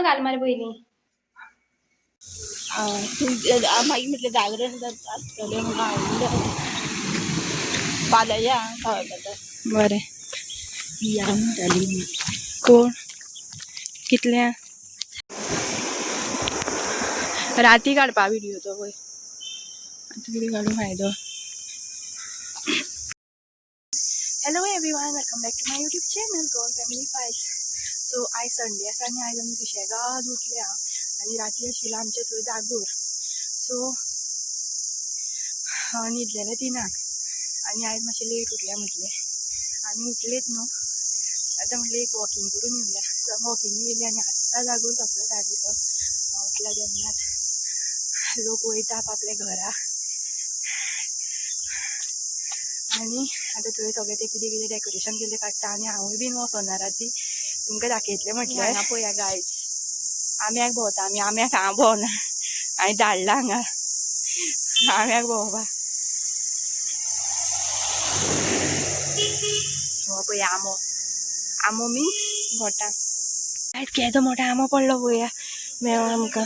घाल मारे पहिली मागीर म्हटलें जागरण आसतलें म्हणून हांवें फाल्यां या बरें या म्हणटाली कोण कितल्या राती काडपा व्हिडिओ तो पळय आतां कितें काडून फायदो hello everyone welcome back to my YouTube channel Goan family files so आयज संडे आसा आनी आयज आमी सुशेगाद उठल्या आनी राती आशिल्लो आमचे थंय जागोर सो न्हिदलेले 3:00 आनी आयज मातशें लेट उठल्या म्हटलें आनी उठलेत न्हू आतां म्हटलें एक वॉकिंग करून येवया सो वॉकिंग येयली आनी आत्तां जागोर सोंपलो 6:30 हांव उठला तेन्नाच लोक वयता आपल्या घरा आनी आतां थंय सगळें ते कितें कितें डेकोरेशन केल्लें काडटा आनी हांवूय बीन वचना राती तुमकां दाखयतलें म्हटल्यार हांगा पळया गायज आम्याक भोंवता आमी आम्याक हांव भोंवना हांवें धाडला हांगा आम्याक भोंवपा हो पळया आमो आमो मिन्स घोटां आयज केदो मोठो आमो पडलो पळया मेळ्ळो आमकां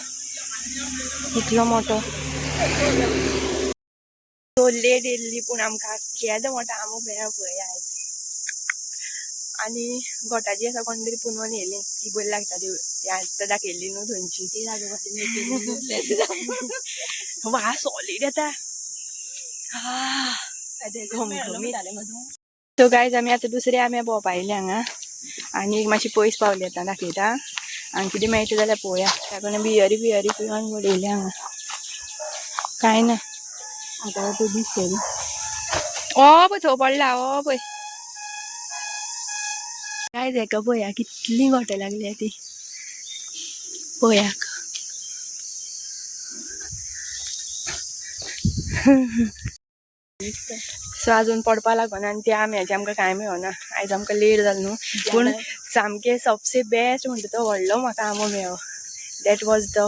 इतलो मोठो तो लेट येयल्ली पूण आमकां केदो मोठो आमो मेळ्ळो पळया आयज आनी घोटाची आसा कोण तरी पुनोवन येयली ती बरी लागता ती आतां दाखयल्ली न्हू थंयची ती वास सॉलीड येता सो गायज आमी आतां दुसरे आम्या भोंवपा आयले हांगा आनी एक मातशी पयस पावली आतां दाखयता आनी कितें मेळटा जाल्यार पळोवया ताका बियरी पिवन उडयली हांगा कांय ना आतां तो दिसतली ओ पळय थंय पडला ओ पळय काय हेका पळया कितली घोटां लागल्या ती पळयाक सो अजून पडपा लागना आनी त्या आम्याचे आमकां कांय मेळना आयज आमकां लेट जालो न्हू पूण सामकें सबसे बेस्ट म्हणटा तो व्हडलो म्हाका आंबो मेळ्ळो दॅट वॉज द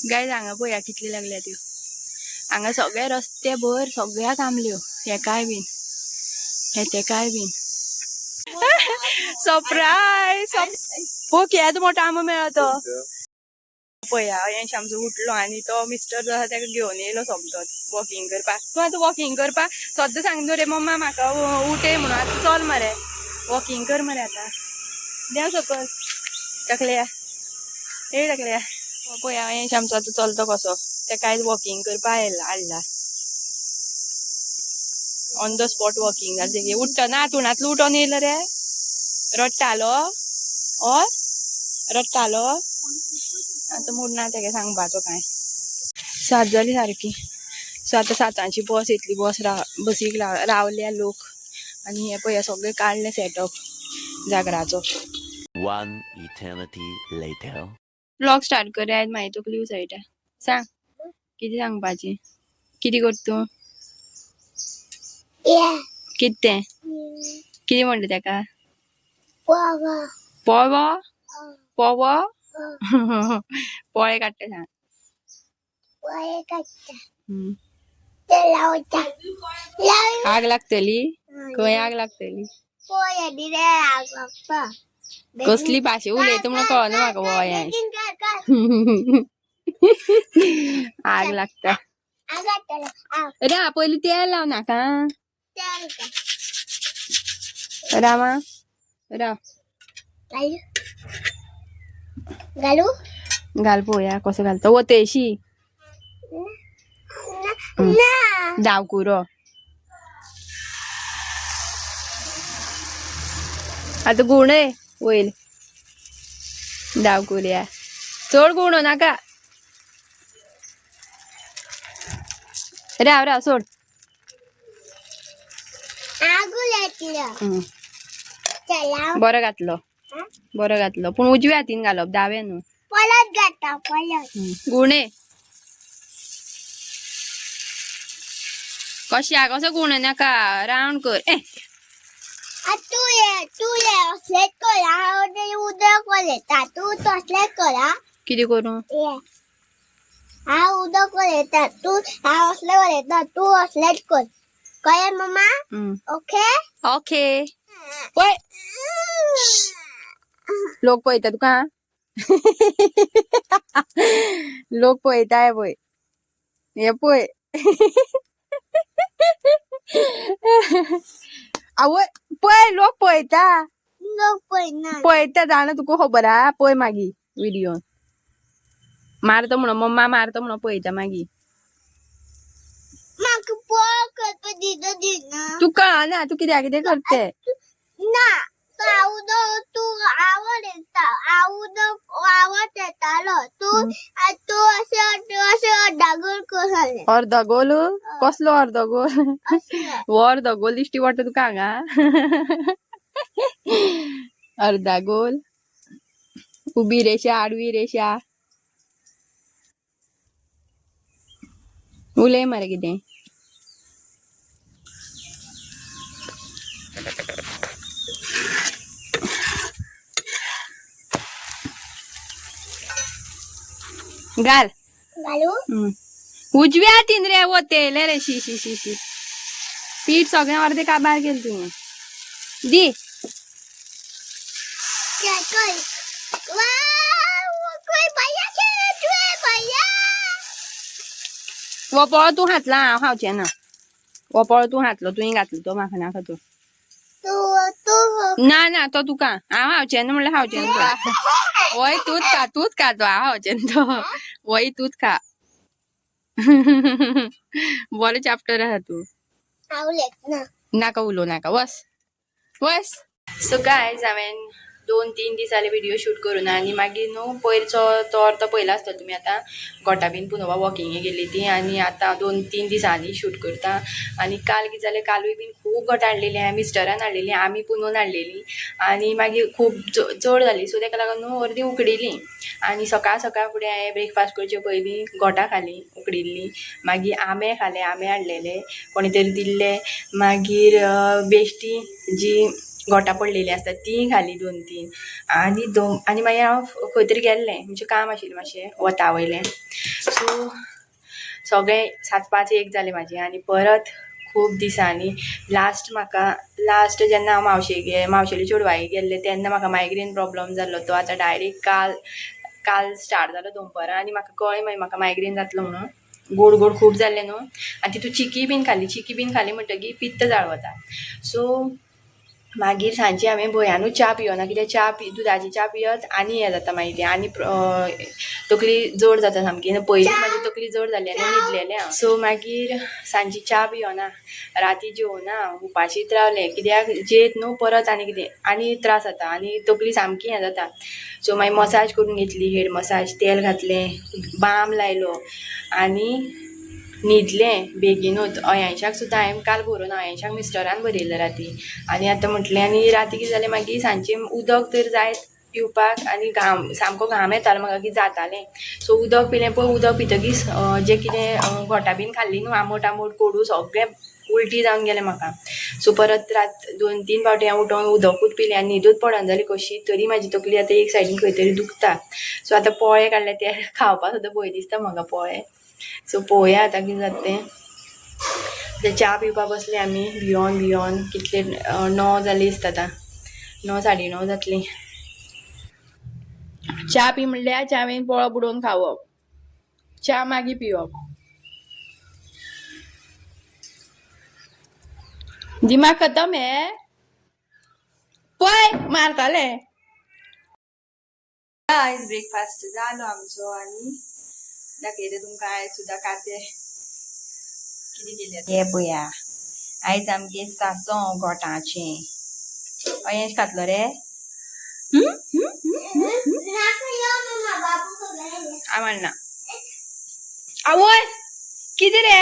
गायज हांगा पळया कितली लागल्या त्यो हांगा सगळे रस्ते भर सगळ्याक आंबल्यो हेकाय बीन हे तेकाय बीन सरप्राईज हो केदो मोठो आंबो मेळ्ळो तो पळया हेंश आमचो उठलो आनी तो मिस्टर जो आसा ताका घेवन येयलो समजोत वॉकिंग करपाक तूं आतां वॉकिंग करपाक सद्दां सांगता रे मम्मा म्हाका उठय म्हणून आतां चल मरे वॉकिंग कर मरे आतां देंव सकयल टकल्या ए टकल्या पळया हेंश आमचो आतां चलतो कसो ताका आयज वॉकिंग करपाक हाडला ऑन द स्पॉट वॉकिंग जालें तेगे उठना हातूंतलो उठोन येयलो रे रडटालो हय रडटालो आतां मूड ना तेगे सांगपाचो कांय 7 जाली सारकी सो आतां 7ची बस येतली बसीक रावल्या लोक आनी हे पळया सगळें काडलें सेटअप जागराचो व्लॉग स्टार्ट कर आयज मागीर तुका लीव जायटा सांग कितें सांगपाचें कितें करता तूं कितें कितें म्हणटा ताका पोवो पोवो पोळे काडटा सांग आग लागतली खंय आग लागतली कसली भाशा उलयता म्हणून कळना म्हाका वोयांश आग लागता रा पयलीं तेल लाव नाका रामा राव घाल पळोवया कसो घालता वतेशी धावकुरो आतां गुणे वयर धावकुऱ्या चड गुणो नाका राव राव सोड बरो घातलो पूण उजव्या हातीन घालप दाव्या न्हू गुणे कशा कसो गुण नाका रावंड कर कितें करूं उदक येता तू असले येता तू असलेच कर कळ्ळें मम्मा ओके ओके पळय लोक पळयता तुका लोक पळयताय पळय हे पळय आवय पळय लोक पळयता लोक पळयना पळयता जाणा तुका खबर हा पळय मागी व्हिडिओ मारता म्हणून मम्मा मारता म्हणून पळयता मागी म्हाका पळोवंक करपा दिना तू कळना तू कित्याक कितें करते ना तू आवाज येता आवाज येतालो तू तू असे डागोर करले अर्धा गोल कसलो अर्धा गोल हो अर्धा गोल दिश्टी पडटा तुका हांगा अर्धा गोल उबी रेषा आडवी रेषा उलय मरे कितें घाल घालू उजव्या हातीन रे वतेले रे शी शी शी शी पीठ सगळें अर्धे काबार केलें तुवें दी कोई भैया भैया वो पळो तूं घातला हांव खावचें ना वो पळो तूं घातलो तुवें घातलो तो म्हाका नाका तो तू ना ना तो तुका हांव खावचें ना म्हणल्यार खावचें ना तुका वय तूच खा तो हांव खावचें ना तो वय तूच खा बरो चॅप्टर आहा तू आवलेत ना नाका उलोव नाका वस वस सो गायज हांवें 2-3 दीस जाले व्हिडिओ शूट करून आनी मागीर न्हू पयरचो तो अर्थ पयला आसतलो तुमी आतां गोठा बीन पुनोवा वॉकिंगेक गेली ती आनी आतां 2-3 दिसांनी शूट करता आनी काल कितें जालें कालूय बीन खूब गोठां हाडलेली हांवें मिस्टरान हाडलेली आमी पुनोवन हाडलेली आनी मागीर खूब चड जाली सो ताका लागून न्हू अर्दी उकडिली आनी सकाळ फुडें हांवें ब्रेकफास्ट करचे पयलीं गोठां खाली उकडिल्ली मागीर आंबे खाले आंबे हाडलेले कोणी तरी दिल्ले मागीर बेश्टी जी गोठां पडलेली आसता ती खाली 2-3 आनी मागीर हांव खंय तरी गेल्लें म्हणजे काम आशिल्लें मातशें वता वयलें सो सगळें 7-5-1 जालें म्हाजें आनी परत खूब दिसांनी लास्ट जेन्ना हांव मावशेली चेडवागेर गेल्लें तेन्ना म्हाका मायग्रेन प्रॉब्लम जाल्लो तो आतां डायरेक्ट काल स्टार्ट जालो दनपारां आनी म्हाका कळ्ळें मागीर म्हाका मायग्रेन जातलो म्हणून गोड खूब जाल्लें न्हू आनी तितून चिकी बीन खाली म्हणटकीर पित्त जाळवता सो मागीर सांजची हांवें भंयानूच च्या पिवना कित्याक दुदाची च्या पियत आनी हें जाता मागीर तें आनी तकली जड जाता सामकी पयलीं म्हाजी तकली जड जाल्ली आनी न्हिदलेलें हांव सो मागीर सांजची च्या पिवना राती जेवना उपाशीत रावलें कित्याक जेत न्हू परत आनी कितें आनी त्रास जाता आनी तकली सामकी हें जाता सो मागीर मसाज करून घेतली हेड मसाज तेल घातलें बाम लायलो आनी न्हिदलें बेगीनूच 80 सुद्दां हांवें काल बरोवन 80 मिस्टरान बरयल्लें राती आनी आतां म्हटलें आनी राती कितें जालें मागीर सांजचें उदक तर जाय पिवपाक आनी सामको घाम येतालो म्हाका कितें जातालें सो उदक पिलें पळय उदक पितकीर जें कितें गोठां बीन खाल्ली न्हू आंबट कोडू सगळें उलटी जावन गेलें म्हाका सो परत 2-3 फावटी हांव उठोन उदकूच पिलें आनी न्हिदूच पडना जाली कशी तरी म्हाजी तकली आतां एक सायडीन खंय तरी दुखता सो आतां पोळे काडले ते खावपाक सुद्दां भंय दिसता म्हाका पोळे सो पळोवया आतां कितें जाता तें च्या पिवपाक बसले आमी भियोन कितले 9 जाली दिसता आतां 9-9:30 जातलीं च्या पी म्हणल्यार च्यावेन पोळो बुडोवन खावप च्या मागीर पिवप दिमाग खतम हे पळय मारताले आयज ब्रेकफास्ट जालो आमचो आनी दाखयता तुमकां आयज सुद्दां काते कितें केलें हे पळया आयज आमगे सांसव गोठाचें अयेश खातलो रे आवडना आवय कितें रे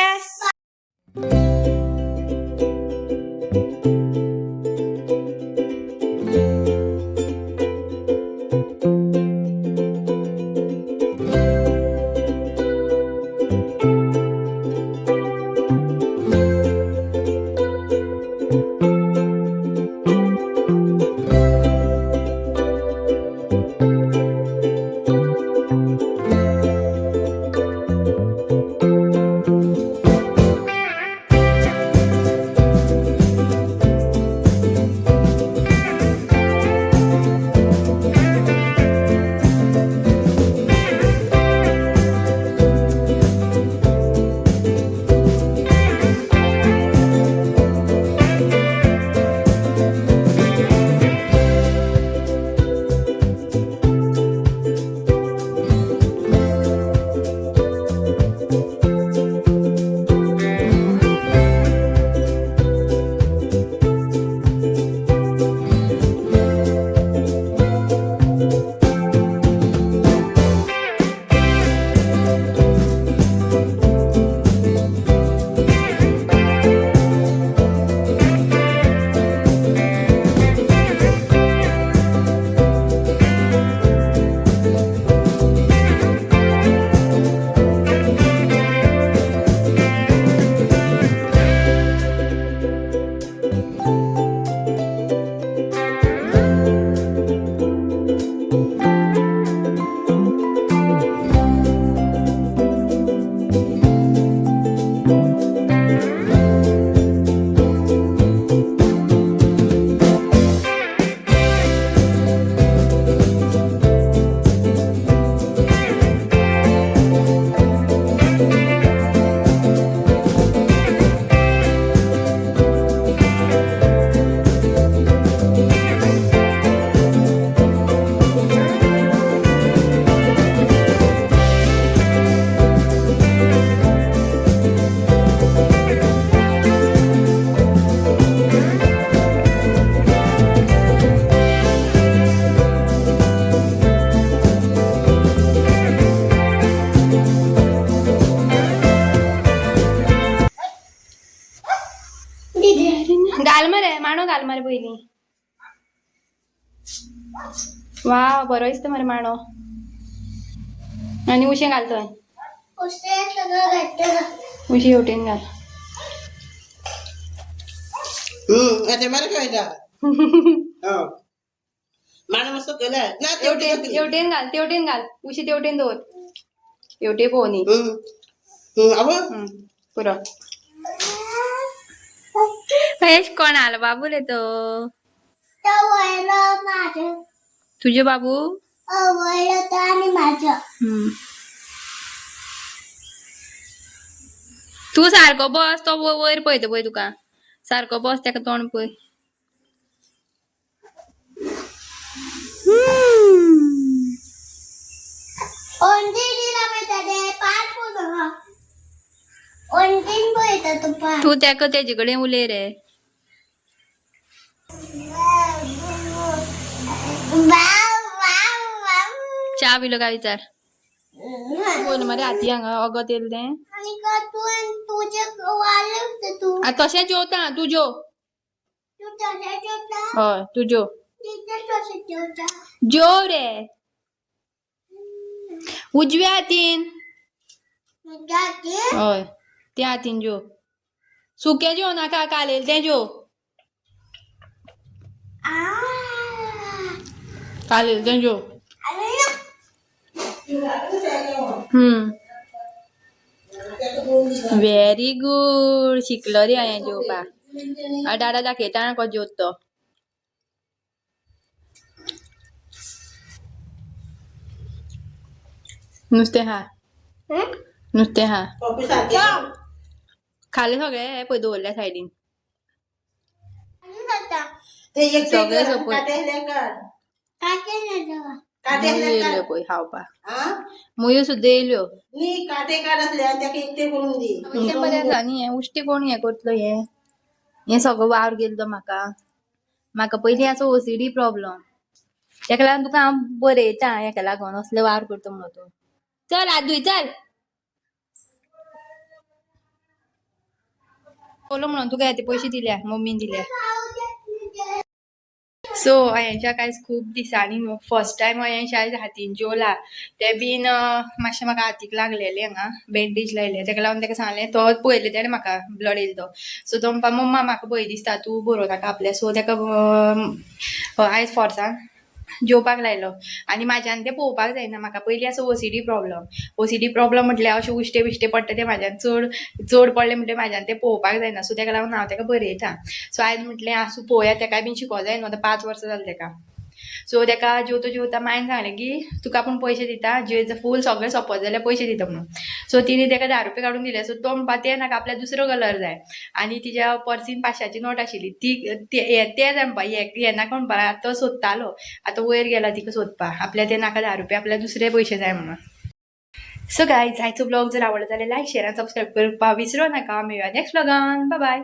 मांडो घाल मरे पयलीं वा बरो दिसता मरे मांडो आनी उशें घाल थंय उसे सगळं घातलं उशी हेवटेन घाल आता मला काय माणूस मस्त केलं ना हेवटेन घाल तेवटेन घाल उशी तेवटेन दवर हेवटे पोवनी पुरो महेश कोण आला बाबू रे तो तो वळलं माझं तुझे बाबू वळलं तर आणि माझं तू सारको बस तो वयर पळयता पळय तुका सारको बस तेका तोंड पळय ओंडीला पळयता पाच पूर्ण ओंडीन पळयता तू पाच तू तेका तेजे कडेन उलय रे च्या पिलो काय विचार कोण मरे हाती हांगा अगत येल तें आणि का तुझे वाले तू तशें जेवता तू जेव तू तशा जेवता हय तू जेव तिथे तसं जेवता जेव रे उजव्या हातीन जाते हय त्या हातीन जेव सुकें जेव नाका कालेल तें जेव कालेल तें जेव व्हेरी गुड शिकलो रे हांवें जेवपाक डाडा दाखयता कसो जेवता तो नुस्तें हा नुस्तें हा खालें सगळें हें पळय दवरल्या सायडीन सगळें सोंपय येयल्यो पळय खावपाक मुयो सुद्दां येयल्यो काटे काढतले आणि त्या एकटे करून दी तें बरें आसा न्ही हें उश्टी कोण हें करतलो हें सगळो वावर गेलो म्हाका पयलीं असो ओसीडी प्रॉब्लम तेका लागून तुका हांव बरयता हेका लागून असले वावर करता म्हणून तूं चल हात धुय चल बोलो म्हणून तुका येते पयशे दिल्या मम्मीन दिल्या सो हांवें आयज खूब दिसांनी न्हू फर्स्ट टायम हांवें आयज हातीन जेवला ते बीन मातशें म्हाका हातीक लागलेलें हांगा बँडेज लायले तेका लागून तेका सांगलें तो पळयलें तेणें म्हाका ब्लड येयलो तो सो तो म्हणपा मम्मा म्हाका भंय दिसता तूं बरोवं नाका आपलें सो तेका आयज फोर्सान जेवपाक लायलो आनी म्हाज्यान तें पळोवपाक जायना म्हाका पयलीं असो ओसीडी प्रॉब्लम म्हटल्यार अशें उश्टे बिश्टे पडटा तें म्हाज्यान चड पडलें म्हणटल्यार म्हाज्यान तें पळोवपाक जायना सो तेका लागून हांव तेका बरयता सो आयज म्हटलें आसूं पळोवया तेकाय बीन शिकोवं जाय न्हू आतां 5 वर्सां जालीं तेका सो तेका जेवता मायन सांगलें की तुका आपूण पयशे दिता जें फूल सगळें सोंपत जाल्यार पयशे दिता म्हणून सो तिणी तेका 10 रुपया काडून दिले सो तो म्हणपा तें नाका आपल्याक दुसरो कलर जाय आनी तिच्या पर्सीन 500ची नोट आशिल्ली तें जाय म्हणपा हें नाका म्हणपा तो सोदतालो आतां वयर गेला तिका सोदपाक आपल्याक तें नाका 10 रुपया आपल्याक दुसरे पयशे जाय म्हणून सो गायज आयचो ब्लॉग जर आवडलो जाल्यार लायक शेअर आनी सबस्क्राईब करपाक विसरूं नाका मेळुया नेक्स्ट ब्लॉगान बाय बाय